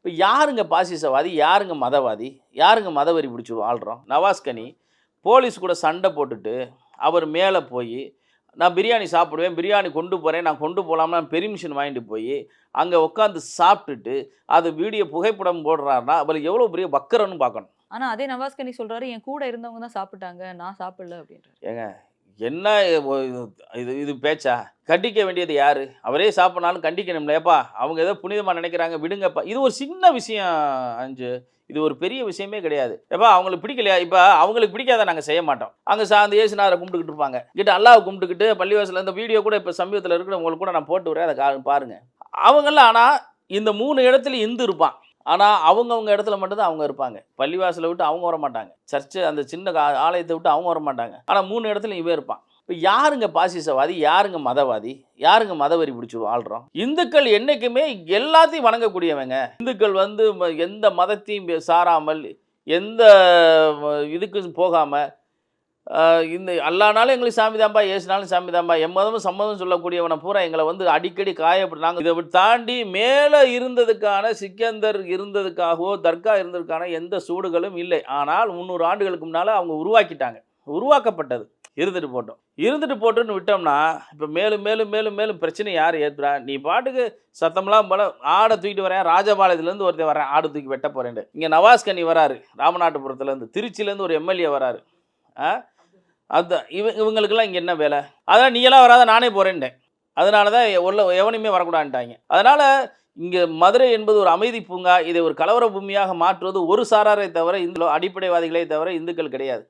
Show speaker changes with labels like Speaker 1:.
Speaker 1: இப்போ யாருங்க பாசிசவாதி, யாருங்க மதவாதி, யாருங்க மதவெறி பிடிச்சி ஆள்றோம்? நவாஸ்கனி போலீஸ் கூட சண்டை போட்டுட்டு, அவர் மேலே போய், நான் பிரியாணி சாப்பிடுவேன், பிரியாணி கொண்டு போறேன், நான் கொண்டு போலாமான்னு பெர்மிஷன் வாங்கிட்டு போய், அங்க உட்காந்து சாப்பிட்டுட்டு, அது வீடியோ புகைப்படம் போடுறாருன்னா, அவர் எவ்வளோ பெரிய வக்கரன்னு பார்க்கணும்.
Speaker 2: ஆனா அதே நவாஸ்கனி சொல்றாரு, "என் கூட இருந்தவங்க தான் சாப்பிட்டாங்க. நான் சாப்பிடல" அப்படின்றாரு.
Speaker 1: ஏங்க, என்ன இது இது பேச்சா? கண்டிக்க வேண்டியது யாரு? அவரே சாப்பிட்னாலும் கண்டிக்கணும்ல. "ஏப்பா, அவங்க ஏதோ புனிதமா நினைக்கிறாங்க, விடுங்கப்பா." இது ஒரு சின்ன விஷயம் அஞ்சு. இது ஒரு பெரிய விஷயமே கிடையாது. "ஏப்பா, அவங்களுக்கு பிடிக்கலையா?" இப்ப அவங்களுக்கு பிடிக்காத நாங்க செய்ய மாட்டோம். அங்க சார்ந்து இயேசுநாதர கும்பிட்டுக்கிட்டு இருப்பாங்க. இங்கிட்டு அல்லாஹ்வ கும்பிட்டுக்கிட்டு பள்ளிவாசல்ல இந்த வீடியோ கூட இப்ப சமீபத்தில இருக்குது. உங்களுக்கு கூட நான் போட்டு விடுறேன். அத பாருங்க. அவங்கலாம் ஆனா இந்த 3 இடத்துலயும் இந்து இருப்பான். ஆனா, அவங்கவங்க இடத்துல மட்டும் தான் அவங்க இருப்பாங்க. பள்ளிவாசல விட்டு அவங்க வரமாட்டாங்க. சர்ச்சு அந்த சின்ன ஆலயத்த விட்டு அவங்க வரமாட்டாங்க. ஆனா 3 இடத்துலயும் இவன் இருப்பான். இப்ப யாருங்க பாசிசவாதி? யாருங்க மதவாதி? யாருங்க மதவெறி பிடிச்சு ஆள்றோம்? இந்துக்கள் என்னைக்குமே எல்லாத்தையும் வணங்கக்கூடியவங்க. இந்துக்கள் வந்து எந்த மதத்தையும் சாராமல், எந்த இதுக்கும் போகாம, இந்த அல்லானாலும் எங்களுக்கு சாமி தான்பா, இயேசுனாலும் சாமி தான்பா, எம்மதமும் சம்மதம் சொல்லக்கூடியவன பூரா எங்கள வந்து அடிக்கடி காயப்படுறாங்க. இத தாண்டி மேல இருந்ததுக்கான சிக்கந்தர் இருந்ததுக்காகவோ, தர்கா இருந்ததுக்கான எந்த சூடுகளும் இல்லை. ஆனால் 300 ஆண்டுகளுக்கு முன்னால அவங்க உருவாக்கிட்டாங்க. உருவாக்கப்பட்டது. இருந்துட்டு போட்டும். இருந்துட்டு போட்டுன்னு விட்டோம்னா, இப்ப மேலும், மேலும், மேலும், மேலும் பிரச்சனைய யார் ஏத்துறா? நீ பாட்டுக்கு சத்தம்லாம் போல ஆட தூக்கிட்டு வரேன், ராஜபாளையத்துலேருந்து ஒருத்தன் வர்றான், ஆடு தூக்கி வெட்ட போறேன்ட்டு. இங்க நவாஸ்கனி வராரு, ராமநாதபுரத்துலேருந்து. திருச்சியிலேருந்து ஒரு எம்எல்ஏ வராரு. ஆ அதான் இவங்களுக்கெல்லாம் இங்க என்ன வேலை? அதான் நீயெல்லாம் வராத நானே போறேன்ட்டேன். அதனால தான் உள்ள எவனையுமே வரக்கூடாதுன்ட்டாய்ங்க. அதனால இங்க மதுரை என்பது ஒரு அமைதி பூங்கா. இதை ஒரு கலவர பூமியாக மாற்றுவது ஒரு சாராரை தவிர, அடிப்படைவாதிகளே தவிர இந்துக்கள் கிடையாது.